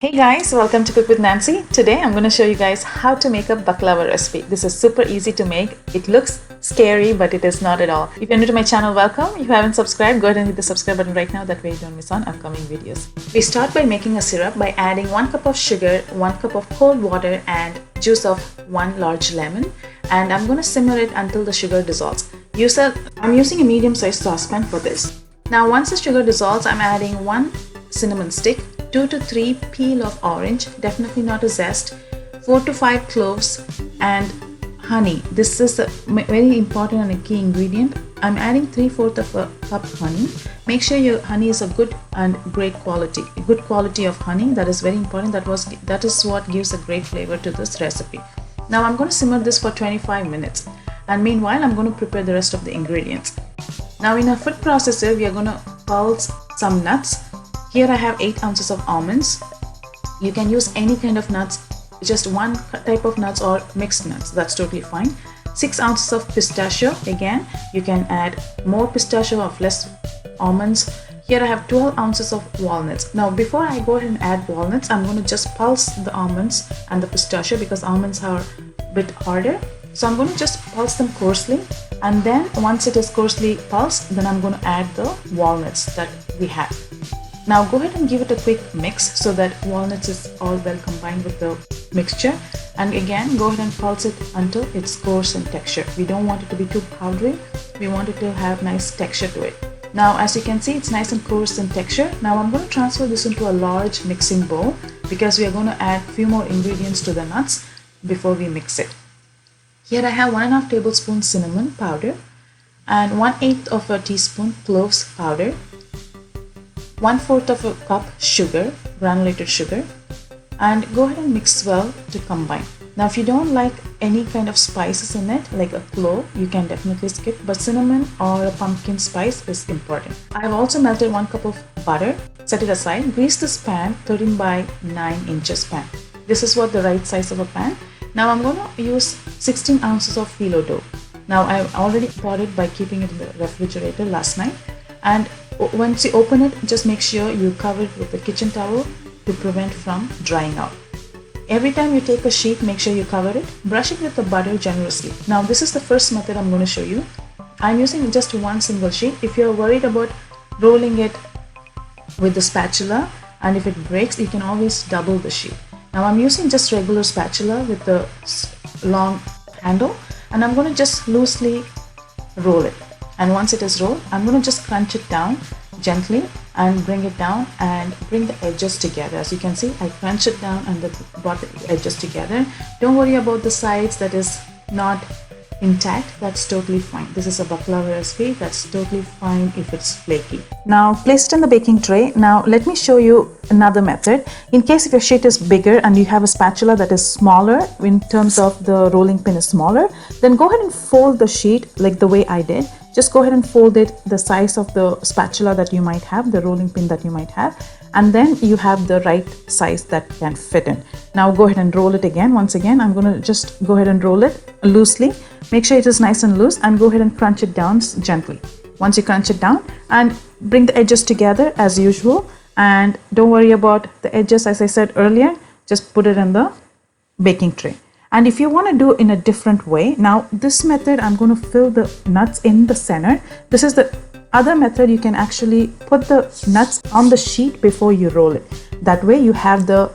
Hey guys, welcome to Cook with Nancy. Today I'm going to show you guys how to make a baklava recipe. This is super easy to make. It looks scary, but it is not at all. If you're new to my channel, welcome. If you haven't subscribed, go ahead and hit the subscribe button right now. That way you don't miss on upcoming videos. We start by making a syrup by adding 1 cup of sugar, 1 cup of cold water and juice of 1 large lemon. And I'm going to simmer it until the sugar dissolves. I'm using a medium-sized saucepan for this. Now once the sugar dissolves, I'm adding 1 cinnamon stick, 2 to 3 peel of orange, definitely not a zest, 4 to 5 cloves and honey. This is a very important and a key ingredient. I'm adding 3/4 of a cup honey. Make sure your honey is a good and great quality. A good quality of honey, that is very important. That is what gives a great flavor to this recipe. Now I'm going to simmer this for 25 minutes and meanwhile I'm going to prepare the rest of the ingredients. Now in a food processor we are going to pulse some nuts. Here I have 8 ounces of almonds. You can use any kind of nuts, just one type of nuts or mixed nuts, that's totally fine. 6 ounces of pistachio. Again, you can add more pistachio or less almonds. Here I have 12 ounces of walnuts. Now before I go ahead and add walnuts, I'm going to just pulse the almonds and the pistachio because almonds are a bit harder. So I'm going to just pulse them coarsely, and then once it is coarsely pulsed, then I'm going to add the walnuts that we have. Now go ahead and give it a quick mix so that walnuts is all well combined with the mixture, and again go ahead and pulse it until it's coarse in texture. We don't want it to be too powdery, we want it to have nice texture to it. Now as you can see, it's nice and coarse in texture. Now I'm going to transfer this into a large mixing bowl because we are going to add few more ingredients to the nuts before we mix it. Here I have 1.5 tablespoons cinnamon powder and 1/8 of a teaspoon cloves powder, 1/4 of a cup sugar, granulated sugar, and go ahead and mix well to combine. Now if you don't like any kind of spices in it, like a clove, you can definitely skip, but cinnamon or a pumpkin spice is important. I have also melted 1 cup of butter. Set it aside. Grease this pan, 13 by 9 inches pan. This is what the right size of a pan. Now I'm going to use 16 ounces of phyllo dough. Now I've already thawed it by keeping it in the refrigerator last night, and once you open it, just make sure you cover it with a kitchen towel to prevent from drying out. Every time you take a sheet, make sure you cover it. Brush it with the butter generously. Now this is the first method I'm going to show you. I'm using just one single sheet. If you're worried about rolling it with the spatula and if it breaks, you can always double the sheet. Now I'm using just regular spatula with the long handle, and I'm going to just loosely roll it. And once it is rolled, I'm going to just crunch it down gently and bring it down and bring the edges together. As you can see, I crunch it down and brought the edges together. Don't worry about the sides that is not intact, that's totally fine. This is a baklava recipe, that's totally fine if it's flaky. Now place it in the baking tray. Now let me show you another method. In case if your sheet is bigger and you have a spatula that is smaller, in terms of the rolling pin is smaller, then go ahead and fold the sheet like the way I did. Just go ahead and fold it the size of the spatula that you might have, the rolling pin that you might have, and then you have the right size that can fit in. Now go ahead and roll it again. Once again, I'm going to just go ahead and roll it loosely. Make sure it is nice and loose, and go ahead and crunch it down gently. Once you crunch it down, and bring the edges together as usual, and don't worry about the edges. As I said earlier, just put it in the baking tray. And if you want to do in a different way, now this method I'm going to fill the nuts in the center. This is the other method. You can actually put the nuts on the sheet before you roll it. That way you have the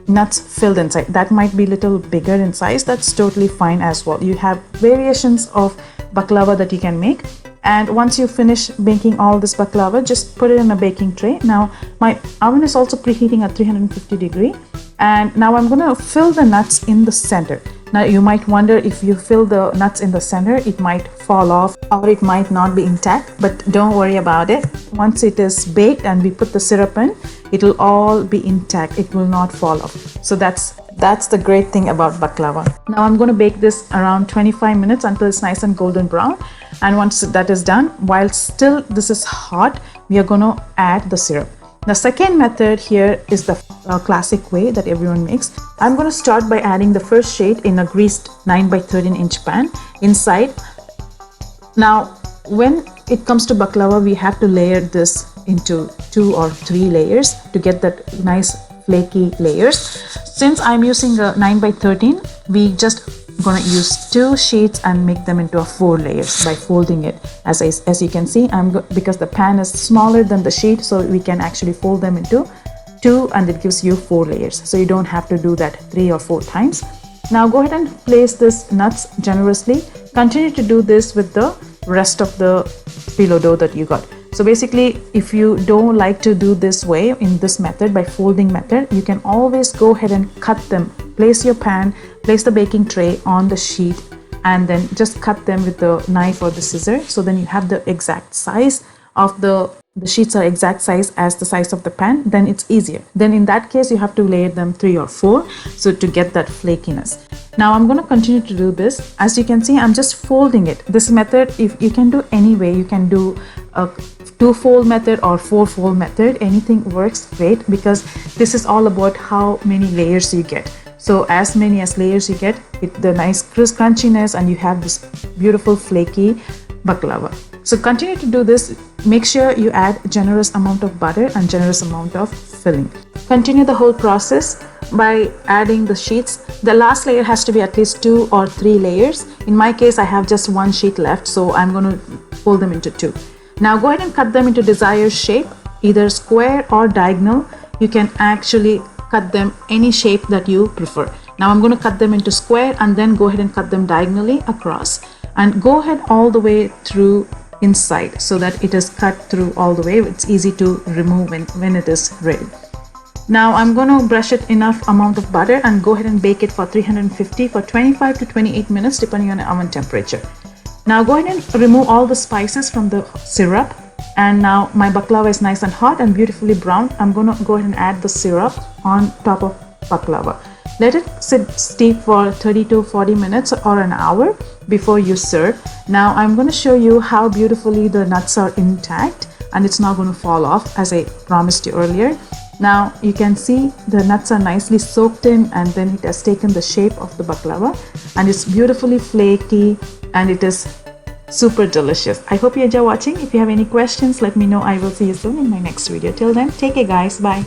nuts filled inside. That might be a little bigger in size, that's totally fine as well. You have variations of baklava that you can make. And once you finish baking all this baklava, just put it in a baking tray. Now my oven is also preheating at 350 degree. And now I'm going to fill the nuts in the center. Now you might wonder, if you fill the nuts in the center, it might fall off or it might not be intact, but don't worry about it. Once it is baked and we put the syrup in, it will all be intact. It will not fall off. So that's the great thing about baklava. Now I'm going to bake this around 25 minutes until it's nice and golden brown. And once that is done, while still this is hot, we are going to add the syrup. The second method here is the classic way that everyone makes. I'm going to start by adding the first shade in a greased 9 by 13 inch pan inside. Now when it comes to baklava, we have to layer this into 2 or 3 layers to get that nice flaky layers. Since I'm using a 9 by 13, we just gonna use 2 sheets and make them into a 4 layers by folding it. As you can see, because the pan is smaller than the sheet, so we can actually fold them into 2 and it gives you 4 layers. So you don't have to do that 3 or 4 times. Now go ahead and place this nuts generously. Continue to do this with the rest of the phyllo dough that you got. So basically, if you don't like to do this way, in this method, by folding method, you can always go ahead and cut them. Place your pan, place the baking tray on the sheet, and then just cut them with the knife or the scissor. So then you have the exact size of the sheets are exact size as the size of the pan, then it's easier. Then in that case, you have to layer them 3 or 4 so to get that flakiness. Now I'm going to continue to do this. As you can see, I'm just folding it. This method, if you can do any way, you can do a 2-fold method or 4-fold method. Anything works great, because this is all about how many layers you get. So as many as layers you get, the nice crisp crunchiness, and you have this beautiful flaky baklava. So continue to do this. Make sure you add generous amount of butter and generous amount of filling. Continue the whole process by adding the sheets. The last layer has to be at least 2 or 3 layers. In my case, I have just 1 sheet left, so I'm going to fold them into 2. Now go ahead and cut them into desired shape, either square or diagonal. You can actually cut them any shape that you prefer. Now I'm going to cut them into square and then go ahead and cut them diagonally across, and go ahead all the way through inside so that it is cut through all the way. It's easy to remove when it is ready. Now I'm going to brush it enough amount of butter and go ahead and bake it for 350 for 25 to 28 minutes depending on the oven temperature. Now go ahead and remove all the spices from the syrup, and now my baklava is nice and hot and beautifully browned. I'm going to go ahead and add the syrup on top of baklava. Let it steep for 30 to 40 minutes or an hour before you serve. Now I'm going to show you how beautifully the nuts are intact and it's not going to fall off, as I promised you earlier. Now you can see the nuts are nicely soaked in, and then it has taken the shape of the baklava, and it's beautifully flaky and it is super delicious. I hope you enjoy watching. If you have any questions, let me know. I will see you soon in my next video. Till then, take care guys. Bye.